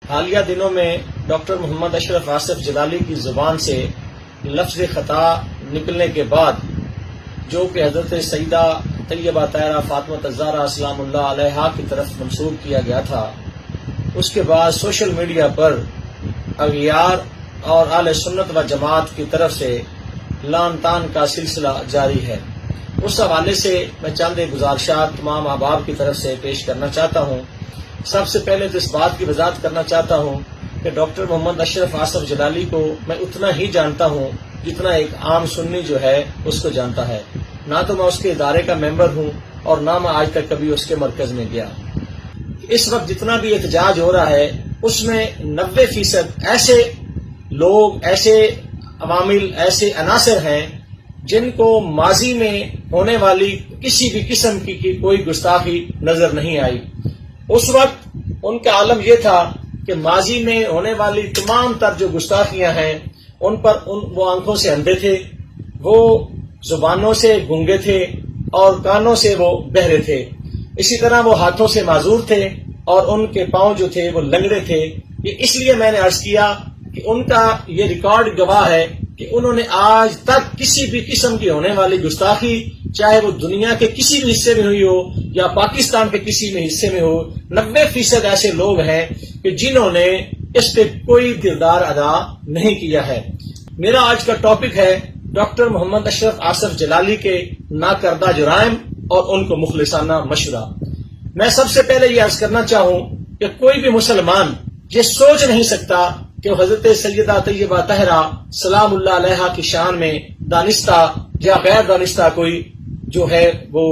حالیہ دنوں میں ڈاکٹر محمد اشرف آصف جلالی کی زبان سے لفظ خطا نکلنے کے بعد جو کہ حضرت سیدہ طیبہ طاہرہ فاطمہ الزہرا سلام اللہ علیہا کی طرف منسوب کیا گیا تھا، اس کے بعد سوشل میڈیا پر اغیار اور اہل سنت و جماعت کی طرف سے لعن طعن کا سلسلہ جاری ہے۔ اس حوالے سے میں چند گزارشات تمام احباب کی طرف سے پیش کرنا چاہتا ہوں۔ سب سے پہلے تو اس بات کی وضاحت کرنا چاہتا ہوں کہ ڈاکٹر محمد اشرف آصف جلالی کو میں اتنا ہی جانتا ہوں جتنا ایک عام سنی جو ہے اس کو جانتا ہے۔ نہ تو میں اس کے ادارے کا ممبر ہوں اور نہ میں آج تک کبھی اس کے مرکز میں گیا۔ اس وقت جتنا بھی احتجاج ہو رہا ہے اس میں 90% ایسے لوگ، ایسے عوامل، ایسے عناصر ہیں جن کو ماضی میں ہونے والی کسی بھی قسم کی کوئی گستاخی نظر نہیں آئی۔ اس وقت ان کا عالم یہ تھا کہ ماضی میں ہونے والی تمام تر جو گستاخیاں ہیں ان پر وہ آنکھوں سے اندھے تھے، وہ زبانوں سے گونگے تھے اور کانوں سے وہ بہرے تھے، اسی طرح وہ ہاتھوں سے معذور تھے اور ان کے پاؤں جو تھے وہ لنگڑے تھے۔ یہ اس لیے میں نے عرض کیا کہ ان کا یہ ریکارڈ گواہ ہے کہ انہوں نے آج تک کسی بھی قسم کی ہونے والی گستاخی، چاہے وہ دنیا کے کسی بھی حصے میں ہوئی ہو یا پاکستان کے کسی بھی حصے میں ہو، 90% ایسے لوگ ہیں کہ جنہوں نے اس پہ کوئی کردار ادا نہیں کیا ہے۔ میرا آج کا ٹاپک ہے ڈاکٹر محمد اشرف آصف جلالی کے ناکردہ جرائم اور ان کو مخلصانہ مشورہ۔ میں سب سے پہلے یہ عرض کرنا چاہوں کہ کوئی بھی مسلمان یہ سوچ نہیں سکتا کہ وہ حضرت سیدہ طیبہ طاہرہ سلام اللہ علیہا کی شان میں دانستہ یا غیر دانستہ کوئی جو ہے وہ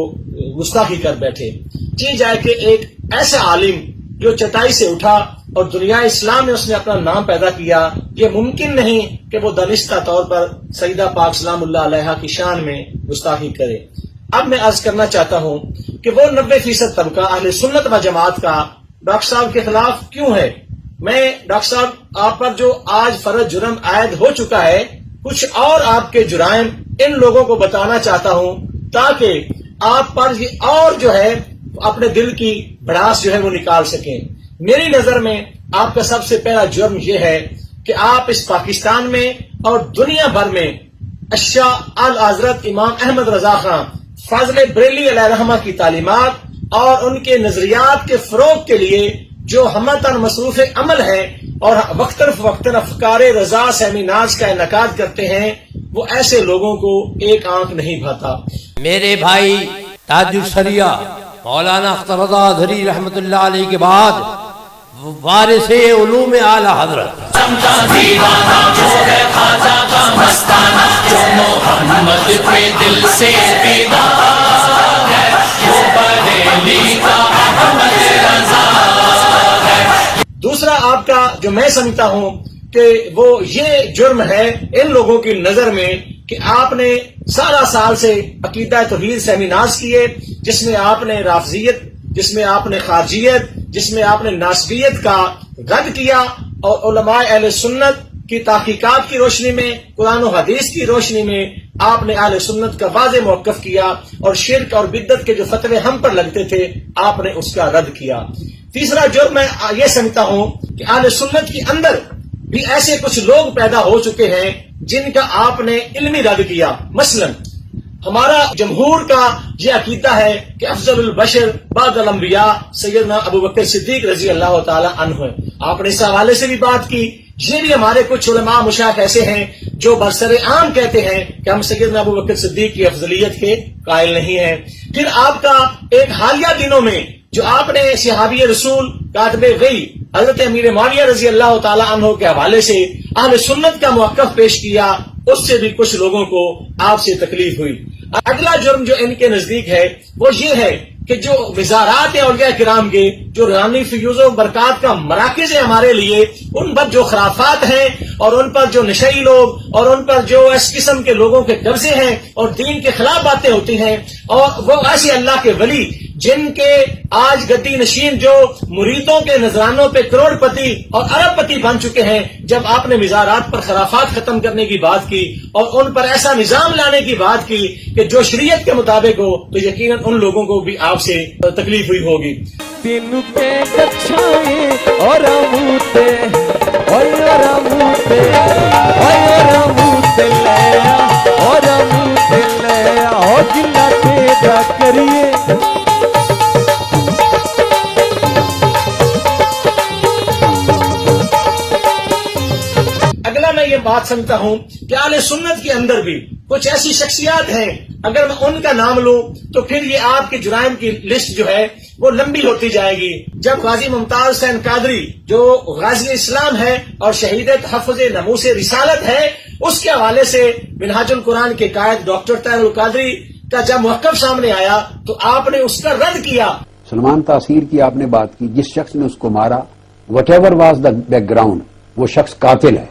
گستاخی کر بیٹھے۔ کی جائے کہ ایک ایسا عالم جو چٹائی سے اٹھا اور دنیا اسلام میں اس نے اپنا نام پیدا کیا، یہ ممکن نہیں کہ وہ دانستہ طور پر سیدہ پاک سلام اللہ علیہا کی شان میں گستاخی کرے۔ اب میں عرض کرنا چاہتا ہوں کہ وہ 90% طبقہ اہل سنت و جماعت کا ڈاکٹر صاحب کے خلاف کیوں ہے۔ میں ڈاکٹر صاحب آپ پر جو آج فرض جرم عائد ہو چکا ہے، کچھ اور آپ کے جرائم ان لوگوں کو بتانا چاہتا ہوں تاکہ آپ پر یہ اور جو ہے اپنے دل کی بھڑاس جو ہے وہ نکال سکیں۔ میری نظر میں آپ کا سب سے پہلا جرم یہ ہے کہ آپ اس پاکستان میں اور دنیا بھر میں اشیاء حضرت امام احمد رضا خان فاضل بریلی علیہ رحمہ کی تعلیمات اور ان کے نظریات کے فروغ کے لیے جو ہمتاً مصروف عمل ہے اور وقتاً فوقتاً افکار رضا سیمینارز کا انعقاد کرتے ہیں، وہ ایسے لوگوں کو ایک آنکھ نہیں بھاتا۔ میرے بھائی تاج الشریعہ مولانا اختر رضا دھری رحمت اللہ علیہ کے بعد وارث علوم اعلی حضرت محمد کے دل سے پیدا ہے وہ بریلی کا احمد رضا ہے۔ دوسرا آپ کا جو میں سمجھتا ہوں کہ وہ یہ جرم ہے ان لوگوں کی نظر میں کہ آپ نے سارا سال سے عقیدہ توحید سیمینارز کیے، جس میں آپ نے رافضیت، جس میں آپ نے خارجیت، جس میں آپ نے ناسبیت کا رد کیا اور علماء اہل سنت کی تحقیقات کی روشنی میں، قرآن و حدیث کی روشنی میں آپ نے اہل سنت کا واضح موقف کیا اور شرک اور بدعت کے جو فتوے ہم پر لگتے تھے آپ نے اس کا رد کیا۔ تیسرا جرم میں یہ سمجھتا ہوں کہ اہل سنت کے اندر بھی ایسے کچھ لوگ پیدا ہو چکے ہیں جن کا آپ نے علمی رد کیا۔ مثلا ہمارا جمہور کا یہ عقیدہ ہے کہ افضل البشر بعد الانبیاء سیدنا ابوبکر صدیق رضی اللہ تعالی عنہ ہے۔ آپ نے اس حوالے سے بھی بات کی۔ یہ بھی ہمارے کچھ علماء مشائخ ایسے ہیں جو برسر عام کہتے ہیں کہ ہم سیدنا ابوبکر صدیق کی افضلیت کے قائل نہیں ہیں۔ پھر آپ کا ایک حالیہ دنوں میں جو آپ نے صحابی رسول کاتب غی حضرت امیر معاویہ رضی اللہ تعالی عنہ کے حوالے سے اہل سنت کا موقف پیش کیا، اس سے بھی کچھ لوگوں کو آپ سے تکلیف ہوئی۔ اگلا جرم جو ان کے نزدیک ہے وہ یہ ہے کہ جو مزارات اولیاء کرام کے جو روحانی فیوز و برکات کا مراکز ہے ہمارے لیے، ان پر جو خرافات ہیں اور ان پر جو نشئی لوگ اور ان پر جو اس قسم کے لوگوں کے قبضے ہیں اور دین کے خلاف باتیں ہوتی ہیں، اور وہ ایسے اللہ کے ولی جن کے آج گدی نشین جو مریدوں کے نذرانوں پہ کروڑ پتی اور ارب پتی بن چکے ہیں، جب آپ نے مزارات پر خرافات ختم کرنے کی بات کی اور ان پر ایسا نظام لانے کی بات کی کہ جو شریعت کے مطابق ہو، تو یقیناً ان لوگوں کو بھی آپ سے تکلیف ہوئی ہوگی۔ تین تے کچھائیں اور یہ بات سمجھتا ہوں کہ اہل سنت کے اندر بھی کچھ ایسی شخصیات ہیں، اگر میں ان کا نام لوں تو پھر یہ آپ کے جرائم کی لسٹ جو ہے وہ لمبی ہوتی جائے گی۔ جب غازی ممتاز حسین قادری جو غازی اسلام ہے اور شہید تحفظ ناموس رسالت ہے، اس کے حوالے سے منہاج القرآن کے قائد ڈاکٹر طاہر القادری کا جب موقف سامنے آیا تو آپ نے اس کا رد کیا۔ سلمان تاثیر کی آپ نے بات کی، جس شخص نے اس کو مارا، what ever was the back ground, وہ شخص قاتل ہے،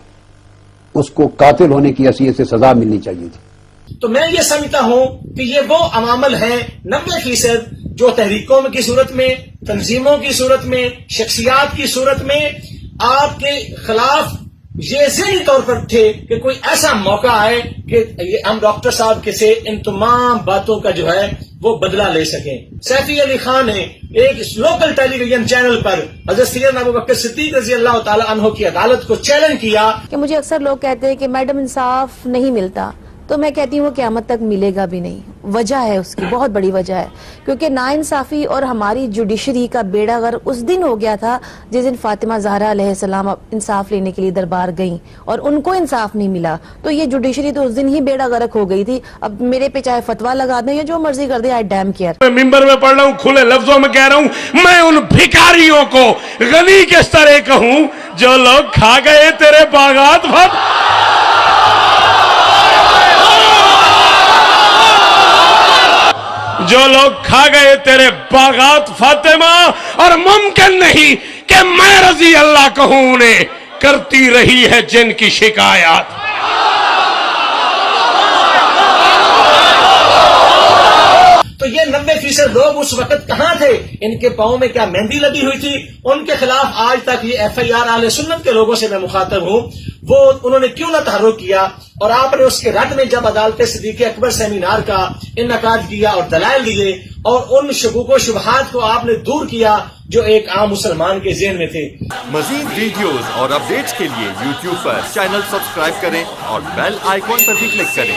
اس کو قاتل ہونے کی حیثیت سے سزا ملنی چاہیے تھی۔ تو میں یہ سمجھتا ہوں کہ یہ وہ عوامل ہیں 90% جو تحریکوں کی صورت میں، تنظیموں کی صورت میں، شخصیات کی صورت میں آپ کے خلاف یہ ذہنی طور پر تھے کہ کوئی ایسا موقع آئے کہ ہم ڈاکٹر صاحب کے سے ان تمام باتوں کا جو ہے وہ بدلہ لے سکیں۔ سیفی علی خان نے ایک لوکل ٹیلی ویژن چینل پر حضرت سیدنا ابوبکر صدیق رضی اللہ تعالی عنہ کی عدالت کو چیلنج کیا کہ مجھے اکثر لوگ کہتے ہیں کہ میڈم انصاف نہیں ملتا، تو میں کہتی ہوں وہ قیامت تک ملے گا بھی نہیں۔ وجہ ہے اس کی، بہت بڑی وجہ ہے، کیونکہ ناانصافی اور ہماری جوڈیشری کا بیڑا غرق اس دن ہو گیا تھا جس دن فاطمہ زہرا علیہ السلام انصاف لینے کے لیے دربار گئیں اور ان کو انصاف نہیں ملا، تو یہ جوڈیشری تو اس دن ہی بیڑا غرق ہو گئی تھی۔ اب میرے پہ چاہے فتویٰ لگا دیں یا جو مرضی کر دیں، آئی ڈیم کیئر۔ میں ممبر میں پڑھ رہا ہوں، کھلے لفظوں میں کہہ رہا ہوں، میں ان بھکاریوں کو غنی کس طرح کہوں جو لوگ کھا گئے تیرے باغات جو لوگ کھا گئے تیرے باغات فاطمہ، اور ممکن نہیں کہ میں رضی اللہ کہوں انہیں کرتی رہی ہے جن کی شکایات۔ تو یہ 90% لوگ اس وقت کہاں تھے؟ ان کے پاؤں میں کیا مہندی لگی ہوئی تھی؟ ان کے خلاف آج تک یہ FIR اہل سنت کے لوگوں سے میں مخاطب ہوں، وہ انہوں نے کیوں نہ تحرک کیا؟ اور آپ نے اس کے رد میں جب عدالت صدیق اکبر سیمینار کا انعقاد کیا اور دلائل دیے اور ان شکوک و شبہات کو آپ نے دور کیا جو ایک عام مسلمان کے ذہن میں تھے۔ مزید ویڈیوز اور اپڈیٹس کے لیے YouTube پر چینل سبسکرائب کریں اور بیل آئیکن پر بھی کلک کریں۔